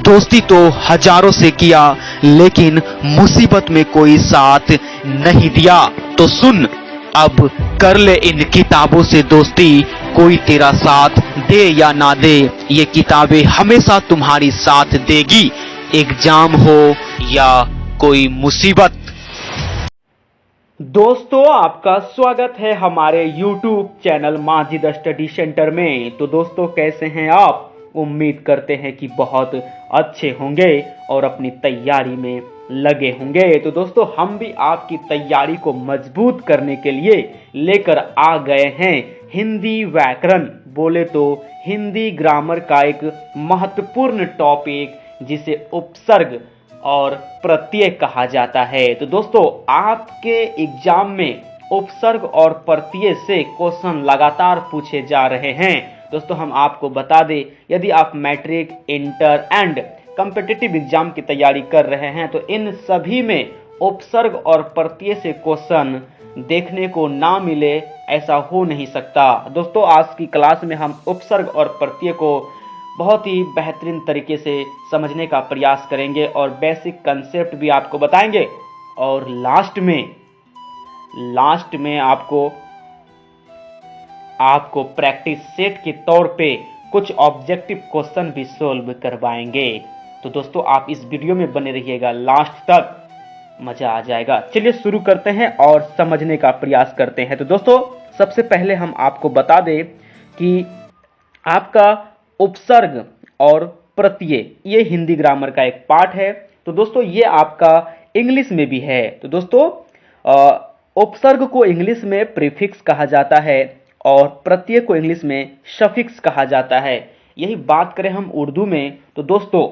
दोस्ती तो हजारों से किया, लेकिन मुसीबत में कोई साथ नहीं दिया। तो सुन, अब कर ले इन किताबों से दोस्ती, कोई तेरा साथ दे या ना दे, ये किताबें हमेशा तुम्हारी साथ देगी, एग्जाम हो या कोई मुसीबत। दोस्तों, आपका स्वागत है हमारे YouTube channel Majid study centre में। तो दोस्तों, कैसे हैं आप? उम्मीद करते हैं कि बहुत अच्छे होंगे और अपनी तैयारी में लगे होंगे। तो दोस्तों, हम भी आपकी तैयारी को मजबूत करने के लिए लेकर आ गए हैं हिंदी व्याकरण, बोले तो हिंदी ग्रामर का एक महत्वपूर्ण टॉपिक, जिसे उपसर्ग और प्रत्यय कहा जाता है। तो दोस्तों, आपके एग्जाम में उपसर्ग और प्रत्यय से क्वेश्चन लगातार पूछे जा रहे हैं। दोस्तों, हम आपको बता दें, यदि आप matric, inter and competitive exam की तैयारी कर रहे हैं तो इन सभी में उपसर्ग और प्रत्यय से क्वेश्चन देखने को ना मिले, ऐसा हो नहीं सकता। दोस्तों, आज की क्लास में हम उपसर्ग और प्रत्यय को बहुत ही बेहतरीन तरीके से समझने का प्रयास करेंगे और बेसिक कंसेप्ट भी आपको बताएंगे, और लास्ट में आपको प्रैक्टिस सेट के तौर पे कुछ ऑब्जेक्टिव क्वेश्चन भी सोल्व करवाएंगे। तो दोस्तों, आप इस वीडियो में बने रहिएगा लास्ट तक, मजा आ जाएगा। चलिए शुरू करते हैं और समझने का प्रयास करते हैं। तो दोस्तों, सबसे पहले हम आपको बता दें कि आपका उपसर्ग और प्रत्यय ये हिंदी ग्रामर का एक पार्ट है। तो दोस्तों, ये आपका इंग्लिश में भी है। तो दोस्तों, उपसर्ग को इंग्लिश में प्रीफिक्स कहा जाता है और प्रत्यय को इंग्लिश में सफिक्स कहा जाता है। यही बात करें हम उर्दू में, तो दोस्तों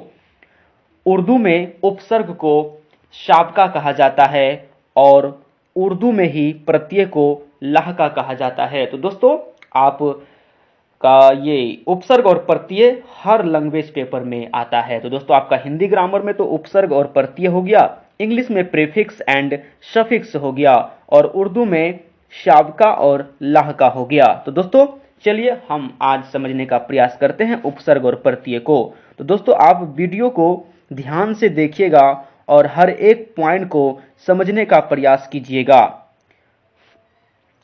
उर्दू में उपसर्ग को शाबका कहा जाता है और उर्दू में ही प्रत्यय को लहका कहा जाता है। तो दोस्तों, आप का ये उपसर्ग और प्रत्यय हर लैंग्वेज पेपर में आता है। तो दोस्तों, आपका हिंदी ग्रामर में तो उपसर्ग और प्रत्यय हो गया, इंग्लिश में प्रीफिक्स एंड सफिक्स हो गया, और उर्दू में शाबका और लहका हो गया। तो दोस्तों, चलिए हम आज समझने का प्रयास करते हैं उपसर्ग और प्रत्यय को। तो दोस्तों, आप वीडियो को ध्यान से देखिएगा और हर एक पॉइंट को समझने का प्रयास कीजिएगा।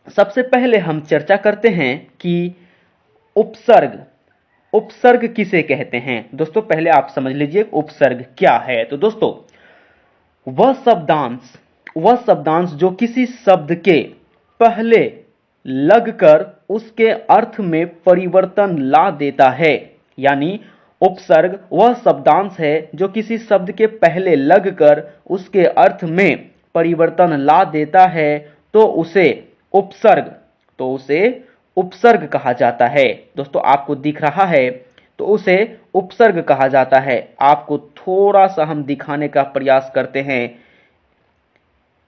सबसे पहले हम चर्चा करते हैं कि उपसर्ग किसे कहते हैं। दोस्तों, पहले आप समझ लीजिए उपसर्ग क्या है। तो दोस्तों, वह शब्दांश जो किसी शब्द के पहले लगकर उसके अर्थ में परिवर्तन ला देता है। यानी उपसर्ग वह शब्दांश है जो किसी शब्द के पहले लगकर उसके अर्थ में परिवर्तन ला देता है, तो उसे उपसर्ग कहा जाता है। दोस्तों, आपको दिख रहा है तो उसे उपसर्ग कहा जाता है। आपको थोड़ा सा हम दिखाने का प्रयास करते हैं,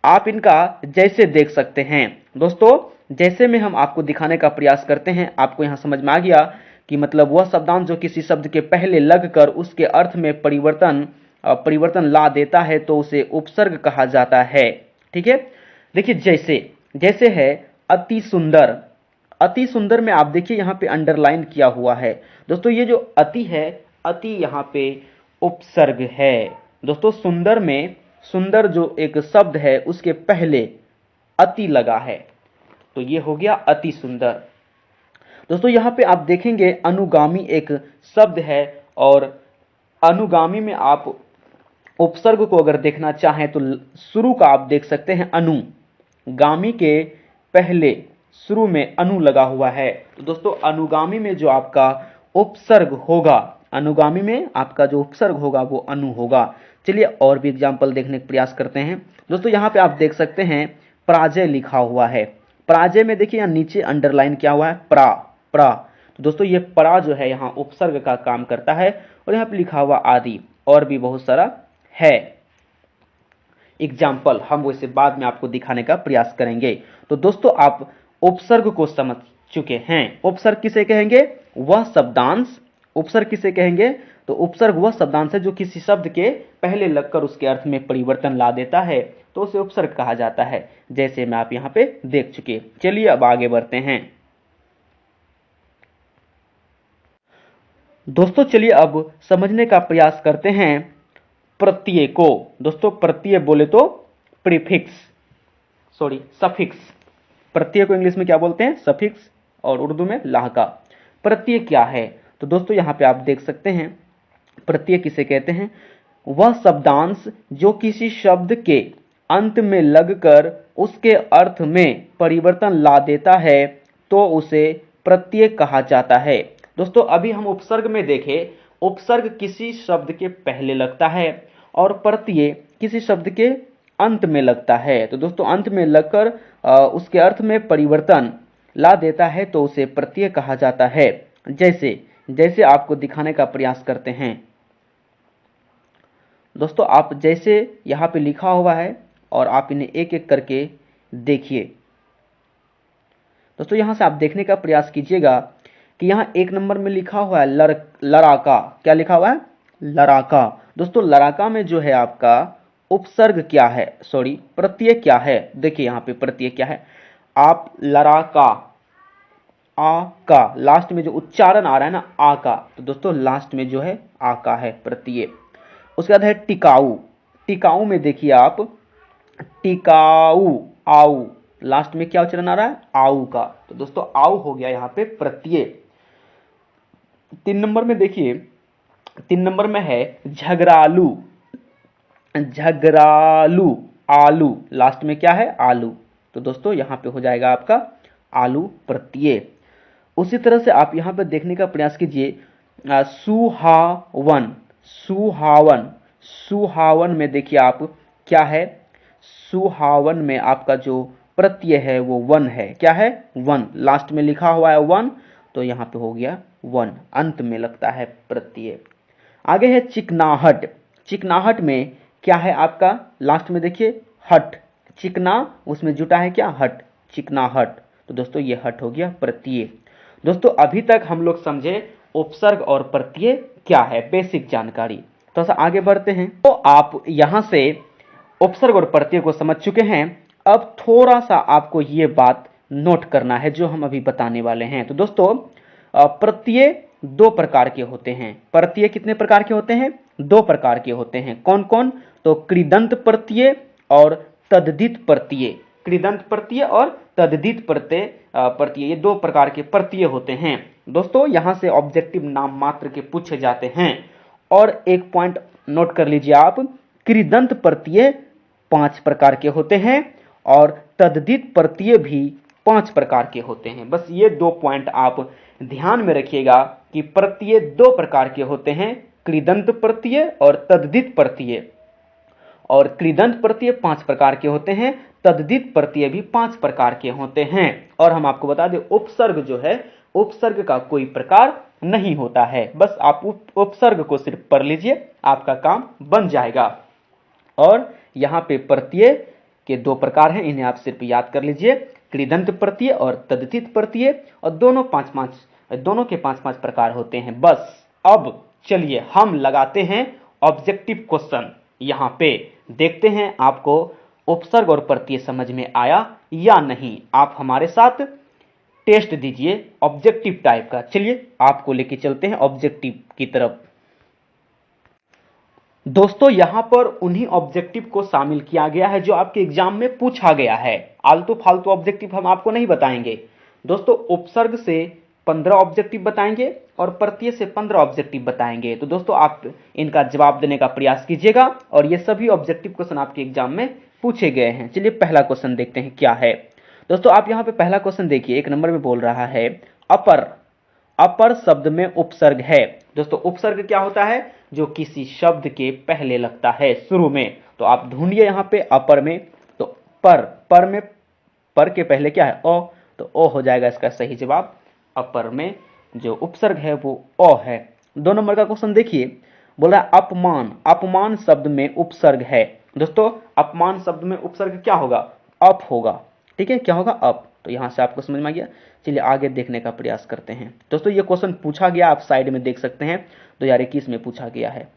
आप इनका जैसे देख सकते हैं। दोस्तों, जैसे में हम आपको दिखाने का प्रयास करते हैं, आपको यहां समझ में आ गया कि मतलब वह शब्दांश जो किसी शब्द के पहले लगकर उसके अर्थ में परिवर्तन ला देता है, तो उसे उपसर्ग कहा जाता है। ठीक है, देखिए जैसे है अति सुंदर। अति सुंदर में आप देखिए यहाँ पे अंडरलाइन किया हुआ है। दोस्तों, ये जो अति है, अति यहाँ पे उपसर्ग है। दोस्तों, सुंदर में सुंदर जो एक शब्द है उसके पहले अति लगा है, तो ये हो गया अति सुंदर। दोस्तों, यहाँ पे आप देखेंगे अनुगामी एक शब्द है, और अनुगामी में आप उपसर्ग को अगर देखना चाहें तो शुरू का आप देख सकते हैं अनु, गामी के पहले शुरू में अनु लगा हुआ है। तो दोस्तों, अनुगामी में जो आपका उपसर्ग होगा, अनुगामी में आपका जो उपसर्ग होगा वो अनु होगा। चलिए और भी एग्जाम्पल देखने का प्रयास करते हैं। दोस्तों, यहाँ पे आप देख सकते हैं पराजय लिखा हुआ है। पराजय में देखिए यहाँ नीचे अंडरलाइन किया हुआ है प्रा। तो दोस्तों, ये परा जो है यहाँ उपसर्ग का काम करता है, और यहाँ पे लिखा हुआ आदि, और भी बहुत सारा है एग्जाम्पल, हम वैसे बाद में आपको दिखाने का प्रयास करेंगे। तो दोस्तों, आप उपसर्ग को समझ चुके हैं। उपसर्ग किसे कहेंगे? वह शब्दांश। उपसर्ग किसे कहेंगे? तो उपसर्ग वह शब्दांश है जो किसी शब्द के पहले लगकर उसके अर्थ में परिवर्तन ला देता है, तो उसे उपसर्ग कहा जाता है, जैसे मैं आप यहाँ पे देख चुके। चलिए अब आगे बढ़ते हैं। दोस्तों चलिए अब समझने का प्रयास करते हैं प्रत्यय को। दोस्तों प्रत्यय बोले तो सफिक्स। प्रत्यय को इंग्लिश में क्या बोलते हैं? सफिक्स, और उर्दू में लाहका। प्रत्यय क्या है? तो दोस्तों यहां पे आप देख सकते हैं प्रत्यय किसे कहते हैं? वह शब्दांश जो किसी शब्द के अंत में लगकर उसके अर्थ में परिवर्तन ला देता है तो उसे प्रत्यय कहा जाता है। दोस्तों अभी हम उपसर्ग में देखें, उपसर्ग किसी शब्द के पहले लगता है और प्रत्यय किसी शब्द के अंत में लगता है। तो दोस्तों अंत में लगकर उसके अर्थ में परिवर्तन ला देता है तो उसे प्रत्यय कहा जाता है। जैसे आपको दिखाने का प्रयास करते हैं। दोस्तों आप जैसे यहाँ पे लिखा हुआ है और आप इन्हें एक एक करके देखिए। दोस्तों यहाँ से आप देखने का प्रयास कीजिएगा कि यहाँ एक नंबर में लिखा हुआ है लड़ाका। क्या लिखा हुआ है? लड़ाका। दोस्तों लड़ाका में जो है आपका उपसर्ग क्या है, प्रत्यय क्या है? देखिए यहाँ पे प्रत्यय क्या है। आप लड़ाका, आ का लास्ट में जो उच्चारण आ रहा है ना, आ का, तो दोस्तों लास्ट में जो है आ का है प्रत्यय। उसके बाद है टिकाऊ। टिकाऊ में देखिए आप टिकाऊ, आऊ, लास्ट में क्या उच्चारण आ रहा है? आऊ का। तो दोस्तों आऊ हो गया यहाँ पे प्रत्यय। 3 नंबर में देखिए, 3 नंबर में है झगड़ालू। झगड़ालू, आलू, लास्ट में क्या है? आलू। तो दोस्तों यहां पे हो जाएगा आपका आलू प्रत्यय। उसी तरह से आप यहां पे देखने का प्रयास कीजिए सुहावन। सुहावन, सुहावन में देखिए आप क्या है? सुहावन में आपका जो प्रत्यय है वो वन है। क्या है? वन। लास्ट में लिखा हुआ है वन, तो यहां पे हो गया वन, अंत में लगता है प्रत्यय। आगे है चिकनाहट। चिकनाहट में क्या है आपका? लास्ट में देखिए हट, चिकना उसमें जुटा है क्या? हट, चिकनाहट। तो दोस्तों ये हट हो गया प्रत्यय। दोस्तों अभी तक हम लोग समझे उपसर्ग और प्रत्यय क्या है, बेसिक जानकारी। थोड़ा सा आगे बढ़ते हैं। तो आप यहां से उपसर्ग और प्रत्यय को समझ चुके हैं। अब थोड़ा सा आपको ये बात नोट करना है जो हम अभी बताने वाले हैं। तो दोस्तों प्रत्यय 2 प्रकार के होते हैं। प्रत्यय कितने प्रकार के होते हैं? 2 प्रकार के होते हैं। कौन कौन? तो कृदंत प्रत्यय और तद्धित प्रत्यय। कृदंत प्रत्यय और तद्धित प्रत्यय, ये 2 प्रकार के प्रत्यय होते हैं। दोस्तों यहां से ऑब्जेक्टिव नाम मात्र के पूछे जाते हैं। और एक पॉइंट नोट कर लीजिए आप, कृदंत प्रत्यय 5 प्रकार के होते हैं और तद्धित प्रत्यय भी 5 प्रकार के होते हैं। बस ये 2 पॉइंट आप ध्यान में रखिएगा कि प्रत्यय 2 प्रकार के होते हैं, कृदंत प्रत्यय और तद्धित प्रत्यय। और कृदंत प्रत्यय 5 प्रकार के होते हैं, तद्धित प्रत्यय भी 5 प्रकार के होते हैं। और हम आपको बता दें उपसर्ग जो है, उपसर्ग का कोई प्रकार नहीं होता है। बस आप उपसर्ग को सिर्फ पढ़ लीजिए, आपका काम बन जाएगा। और यहां पे प्रत्यय के 2 प्रकार हैं, इन्हें आप सिर्फ याद कर लीजिए, कृदंत प्रत्यय और तद्धित प्रत्यय। और दोनों के 5-5 प्रकार होते हैं। बस अब चलिए हम लगाते हैं ऑब्जेक्टिव क्वेश्चन। यहां पे देखते हैं आपको उपसर्ग और प्रत्यय समझ में आया या नहीं। आप हमारे साथ टेस्ट दीजिए ऑब्जेक्टिव टाइप का। चलिए आपको लेके चलते हैं ऑब्जेक्टिव की तरफ। दोस्तों यहां पर उन्हीं ऑब्जेक्टिव को शामिल किया गया है जो आपके एग्जाम में पूछा गया है। आलतू फालतू ऑब्जेक्टिव हम आपको नहीं बताएंगे। दोस्तों उपसर्ग से 15 ऑब्जेक्टिव बताएंगे और प्रत्यय से 15 ऑब्जेक्टिव बताएंगे। तो दोस्तों आप इनका जवाब देने का प्रयास कीजिएगा और ये सभी ऑब्जेक्टिव क्वेश्चन आपके एग्जाम में पूछे गए हैं। चलिए पहला क्वेश्चन देखते हैं क्या है। दोस्तों आप यहां पे पहला क्वेश्चन देखिए, 1 नंबर में बोल रहा है अपर। अपर शब्द में उपसर्ग है। दोस्तों उपसर्ग क्या होता है? जो किसी शब्द के पहले लगता है, शुरू में। तो आप ढूंढिए यहां पे अपर में, तो पर में पर के पहले क्या है? ओ, तो ओ हो जाएगा इसका सही जवाब। अपर में जो उपसर्ग है वो ओ है। 2 नंबर का क्वेश्चन देखिए, बोल रहा है अपमान। अपमान शब्द में उपसर्ग है। दोस्तों अपमान शब्द में उपसर्ग क्या होगा? अप होगा। ठीक है, क्या होगा? अप। तो यहां से आपको समझ में आ गया। चलिए आगे देखने का प्रयास करते हैं। दोस्तों ये क्वेश्चन पूछा गया, आप साइड में देख सकते हैं, 2021 में पूछा गया है।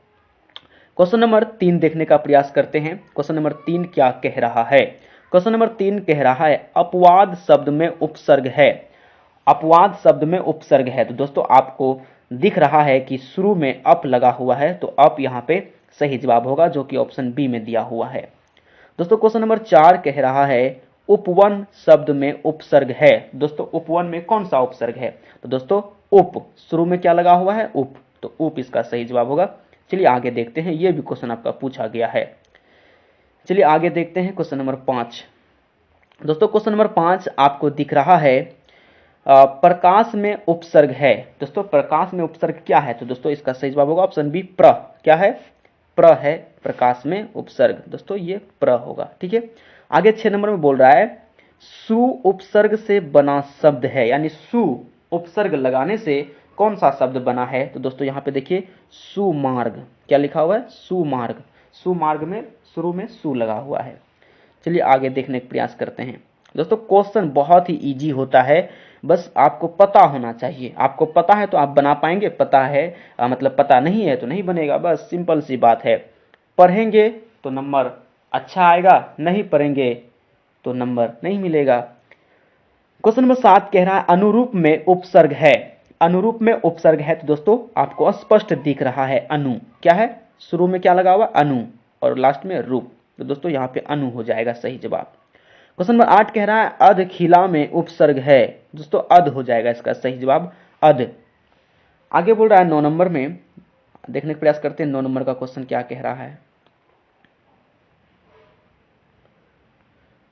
क्वेश्चन नंबर 3 देखने का प्रयास करते हैं। क्वेश्चन नंबर 3 क्या कह रहा है? क्वेश्चन नंबर 3 कह रहा है अपवाद शब्द में उपसर्ग है। अपवाद शब्द में उपसर्ग है। तो दोस्तों आपको दिख रहा है कि शुरू में अप लगा हुआ है, तो अप यहाँ पे सही जवाब होगा, जो कि ऑप्शन बी में दिया हुआ है। दोस्तों क्वेश्चन नंबर 4 कह रहा है उपवन शब्द में उपसर्ग है। दोस्तों उपवन में कौन सा उपसर्ग है? तो दोस्तों उप, शुरू में क्या लगा हुआ है? उप, तो उप इसका सही जवाब होगा। चलिए आगे देखते हैं, ये भी क्वेश्चन आपका पूछा गया है। चलिए आगे देखते हैं क्वेश्चन नंबर 5। दोस्तों क्वेश्चन नंबर 5 आपको दिख रहा है प्रकाश में उपसर्ग है। दोस्तों प्रकाश में उपसर्ग क्या है? तो दोस्तों इसका सही जवाब होगा ऑप्शन बी प्र। क्या है? प्र है प्रकाश में उपसर्ग। दोस्तों ये प्र होगा, ठीक है। आगे 6 नंबर में बोल रहा है सु उपसर्ग से बना शब्द है, यानी सु उपसर्ग लगाने से कौन सा शब्द बना है? तो दोस्तों यहाँ पे देखिए सुमार्ग, क्या लिखा हुआ है? सुमार्ग। सुमार्ग में शुरू में सु लगा हुआ है। चलिए आगे देखने का प्रयास करते हैं। दोस्तों क्वेश्चन बहुत ही इजी होता है, बस आपको पता होना चाहिए। आपको पता है तो आप बना पाएंगे, पता है मतलब पता नहीं है तो नहीं बनेगा, बस सिंपल सी बात है। पढ़ेंगे तो नंबर अच्छा आएगा, नहीं पढ़ेंगे तो नंबर नहीं मिलेगा। क्वेश्चन नंबर 7 कह रहा है अनुरूप में उपसर्ग है। अनुरूप में उपसर्ग है, तो दोस्तों आपको स्पष्ट दिख रहा है अनु। क्या है? शुरू में क्या लगा हुआ? अनु, और लास्ट में रूप, तो दोस्तों यहाँ पे अनु हो जाएगा सही जवाब। क्वेश्चन नंबर 8 कह रहा है अध खिला में उपसर्ग है। दोस्तों अध हो जाएगा इसका सही जवाब, अध। आगे बोल रहा है 9 नंबर में, देखने का प्रयास करते हैं 9 नंबर का क्वेश्चन क्या कह रहा है।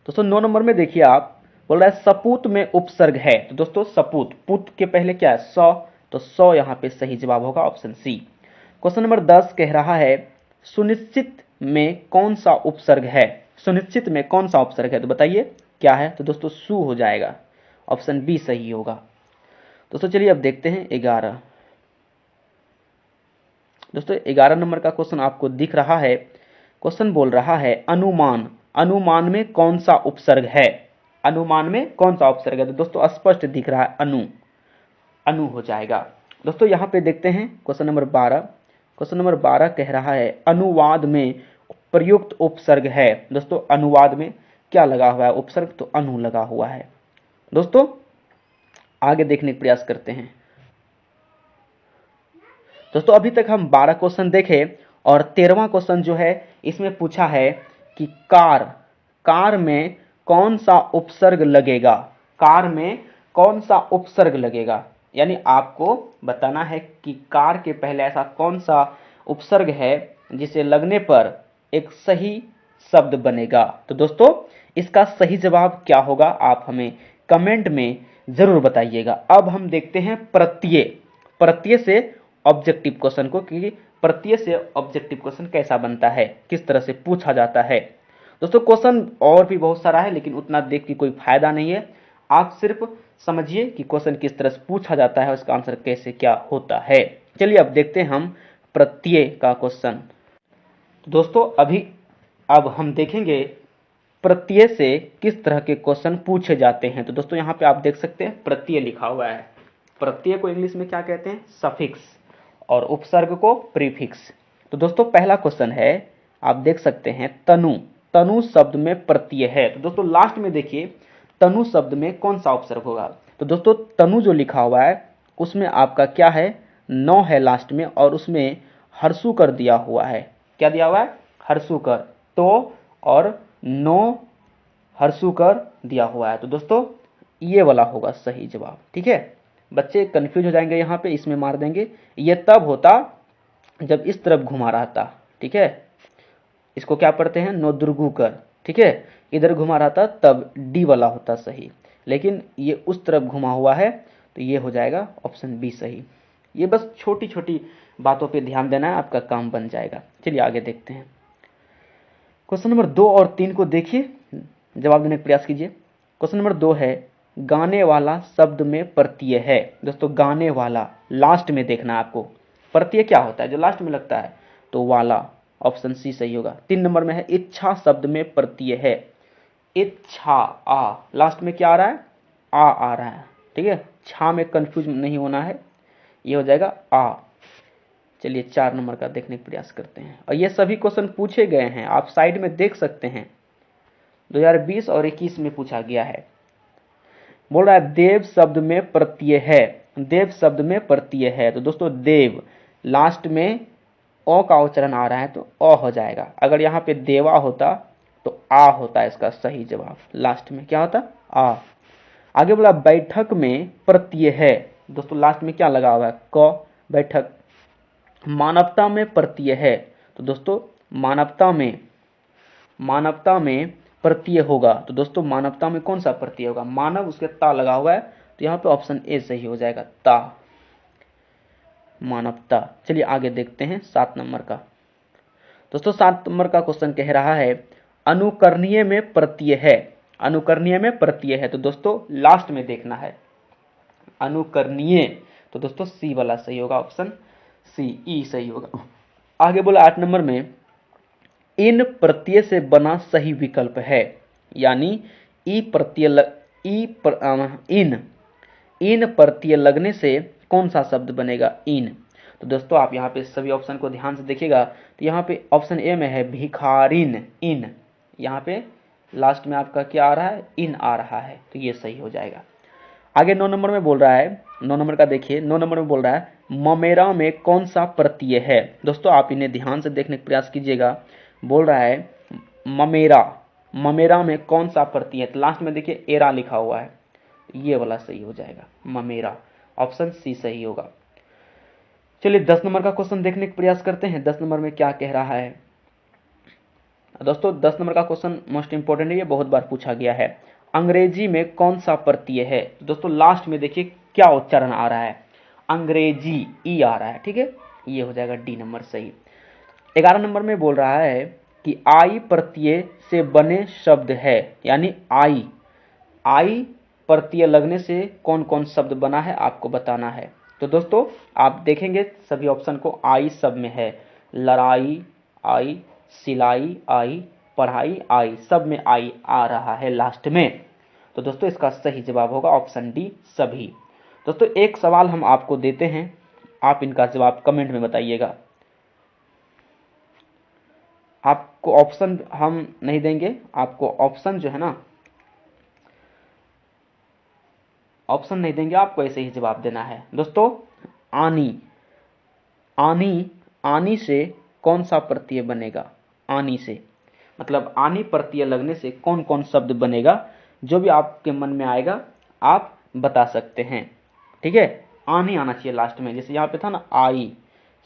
दोस्तों 9 नंबर में देखिए आप, बोल रहा है सपूत में उपसर्ग है। तो दोस्तों सपूत, पुत के पहले क्या है? स, तो स यहाँ पे सही जवाब होगा ऑप्शन सी। क्वेश्चन नंबर 10 कह रहा है सुनिश्चित में कौन सा उपसर्ग है? सुनिश्चित में कौन सा उपसर्ग है? तो बताइए क्या है? तो दोस्तों सु हो जाएगा, ऑप्शन बी सही होगा। दोस्तों चलिए अब देखते हैं 11। दोस्तों 11 नंबर का क्वेश्चन आपको दिख रहा है। क्वेश्चन बोल रहा है अनुमान, अनुमान में कौन सा उपसर्ग है? अनुमान में कौन सा उपसर्ग है? तो दोस्तों स्पष्ट दिख रहा है अनु, अनु हो जाएगा। दोस्तों यहाँ पे देखते हैं क्वेश्चन नंबर 12। क्वेश्चन नंबर 12 कह रहा है अनुवाद में प्रयुक्त उपसर्ग है। दोस्तों अनुवाद में क्या लगा हुआ है? उपसर्ग, तो अनु लगा हुआ है। दोस्तों आगे देखने का प्रयास करते हैं। दोस्तों अभी तक हम 12 क्वेश्चन देखे, और 13वां क्वेश्चन जो है इसमें पूछा है कि कार, कार में कौन सा उपसर्ग लगेगा? कार में कौन सा उपसर्ग लगेगा, यानी आपको बताना है कि कार के पहले ऐसा कौन सा उपसर्ग है जिसे लगने पर एक सही शब्द बनेगा। तो दोस्तों इसका सही जवाब क्या होगा, आप हमें कमेंट में जरूर बताइएगा। अब हम देखते हैं प्रत्यय, प्रत्यय से ऑब्जेक्टिव क्वेश्चन को, कि प्रत्यय से ऑब्जेक्टिव क्वेश्चन कैसा बनता है, किस तरह से पूछा जाता है। दोस्तों क्वेश्चन और भी बहुत सारा है, लेकिन उतना देख के कोई फायदा नहीं है। आप सिर्फ समझिए कि क्वेश्चन किस तरह से पूछा जाता है, उसका आंसर कैसे क्या होता है। चलिए अब देखते हैं हम प्रत्यय का क्वेश्चन। दोस्तों अब हम देखेंगे प्रत्यय से किस तरह के क्वेश्चन पूछे जाते हैं। तो दोस्तों यहाँ पे आप देख सकते हैं प्रत्यय लिखा हुआ है। प्रत्यय को इंग्लिश में क्या कहते हैं? सफिक्स, और उपसर्ग को प्रीफिक्स। तो दोस्तों पहला क्वेश्चन है, आप देख सकते हैं तनु, तनु शब्द में प्रत्यय है। तो दोस्तों लास्ट में देखिए तनु शब्द में कौन सा उपसर्ग होगा? तो दोस्तों तनु जो लिखा हुआ है उसमें आपका क्या है? नौ है लास्ट में, और उसमें हर्षुकर दिया हुआ है। क्या दिया हुआ है? हर्षुकर, तो और नो हर्षुकर दिया हुआ है। तो दोस्तों ये वाला होगा सही जवाब, ठीक है। बच्चे कंफ्यूज हो जाएंगे यहाँ पे, इसमें मार देंगे। ये तब होता जब इस तरफ घुमा रहता, ठीक है। इसको क्या पढ़ते हैं? नोदुर्गुकर, ठीक है। इधर घुमा रहता तब डी वाला होता सही, लेकिन ये उस तरफ घुमा हुआ है, तो ये हो जाएगा ऑप्शन बी सही। ये बस छोटी छोटी बातों पे ध्यान देना है, आपका काम बन जाएगा। चलिए आगे देखते हैं। क्वेश्चन नंबर 2 और 3 को देखिए, जवाब देने का प्रयास कीजिए। क्वेश्चन नंबर 2 है गाने वाला शब्द में प्रत्यय है। दोस्तों गाने वाला लास्ट में देखना है आपको, प्रत्यय क्या होता है जो लास्ट में लगता है? तो वाला, ऑप्शन सी सही होगा। 3 नंबर में है इच्छा शब्द में प्रत्यय है। इच्छा, आ, लास्ट में क्या आ रहा है? आ रहा है, ठीक है। छा में कंफ्यूज नहीं होना है, ये हो जाएगा आ। चलिए 4 नंबर का देखने का प्रयास करते हैं, और ये सभी क्वेश्चन पूछे गए हैं, आप साइड में देख सकते हैं। 2020 और 21 में पूछा गया है। बोल रहा है देव शब्द में प्रत्यय है। देव शब्द में प्रत्यय है। तो दोस्तों देव लास्ट में ओ का उच्चारण आ रहा है तो अ हो जाएगा। अगर यहाँ पे देवा होता तो आ होता है इसका सही जवाब। लास्ट में क्या होता? आ। आगे बोला बैठक में प्रत्यय है। दोस्तों लास्ट में क्या लगा हुआ है? क। बैठक। मानवता में प्रत्यय है। तो दोस्तों मानवता में प्रत्यय होगा। तो दोस्तों मानवता में कौन सा प्रत्यय होगा? मानव, उसके ता लगा हुआ है तो यहाँ पे ऑप्शन ए सही हो जाएगा, ता, मानवता। चलिए आगे देखते हैं 7 नंबर का। दोस्तों 7 नंबर का क्वेश्चन कह रहा है अनुकरणीय में प्रत्यय है। अनुकरणीय में प्रत्यय है। तो दोस्तों लास्ट में देखना है अनुकरणीय। तो दोस्तों सी वाला सही होगा, ऑप्शन सी, ई सही होगा। आगे बोला 8 नंबर में इन प्रत्यय से बना सही विकल्प है। यानी ई प्रत्यय इन प्रत्यय लगने से कौन सा शब्द बनेगा? इन। तो दोस्तों आप यहाँ पे सभी ऑप्शन को ध्यान से देखिएगा तो यहाँ पे ऑप्शन ए में है भिखारिन, इन। यहाँ पे लास्ट में आपका क्या आ रहा है? इन आ रहा है, तो ये सही हो जाएगा। आगे 9 नंबर में बोल रहा है, 9 नंबर का देखिए, 9 नंबर में बोल रहा है ममेरा में कौन सा प्रत्यय है। दोस्तों आप इन्हें ध्यान से देखने का प्रयास कीजिएगा। बोल रहा है ममेरा में कौन सा प्रत्यय है। तो लास्ट में देखिए एरा लिखा हुआ है, ये वाला सही हो जाएगा, ममेरा, ऑप्शन सी सही होगा। चलिए 10 नंबर का क्वेश्चन देखने का प्रयास करते हैं। 10 नंबर में क्या कह रहा है दोस्तों? 10 नंबर का क्वेश्चन मोस्ट इंपोर्टेंट है, ये बहुत बार पूछा गया है। अंग्रेजी में कौन सा प्रत्यय है। दोस्तों लास्ट में देखिए क्या उच्चारण आ रहा है? अंग्रेजी, ई आ रहा है, ठीक है, ये हो जाएगा डी नंबर सही। 11 नंबर में बोल रहा है कि आई प्रत्यय से बने शब्द है। यानी आई प्रत्यय लगने से कौन कौन शब्द बना है आपको बताना है। तो दोस्तों आप देखेंगे सभी ऑप्शन को, आई सब में है, लड़ाई आई, सिलाई आई, पढ़ाई आई, सब में आई आ रहा है लास्ट में। तो दोस्तों इसका सही जवाब होगा ऑप्शन डी, सभी। दोस्तों एक सवाल हम आपको देते हैं, आप इनका जवाब कमेंट में बताइएगा। आपको ऑप्शन हम नहीं देंगे, आपको ऑप्शन जो है ना, ऑप्शन नहीं देंगे, आपको ऐसे ही जवाब देना है। दोस्तों आनी से कौन सा प्रत्यय बनेगा? आनी से मतलब आनी प्रत्यय लगने से कौन कौन शब्द बनेगा, जो भी आपके मन में आएगा आप बता सकते हैं, ठीक है। आनी आना चाहिए लास्ट में, जैसे यहाँ पे था ना आई,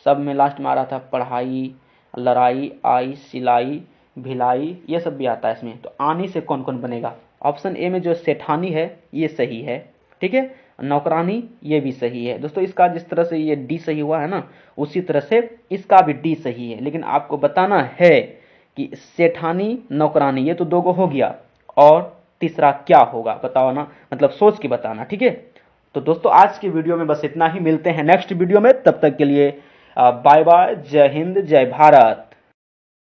सब में लास्ट में आ रहा था पढ़ाई, लड़ाई आई, सिलाई, भिलाई, ये सब भी आता है इसमें। तो आनी से कौन कौन बनेगा? ऑप्शन ए में जो सेठानी है ये सही है, ठीक है, नौकरानी ये भी सही है। दोस्तों इसका जिस तरह से ये डी सही हुआ है ना, उसी तरह से इसका भी डी सही है, लेकिन आपको बताना है कि सेठानी नौकरानी ये तो दो गो हो गया, और तीसरा क्या होगा बताओ ना, मतलब सोच के बताना, ठीक है। तो दोस्तों आज की वीडियो में बस इतना ही, मिलते हैं नेक्स्ट वीडियो में, तब तक के लिए बाय बाय, जय हिंद, जय भारत।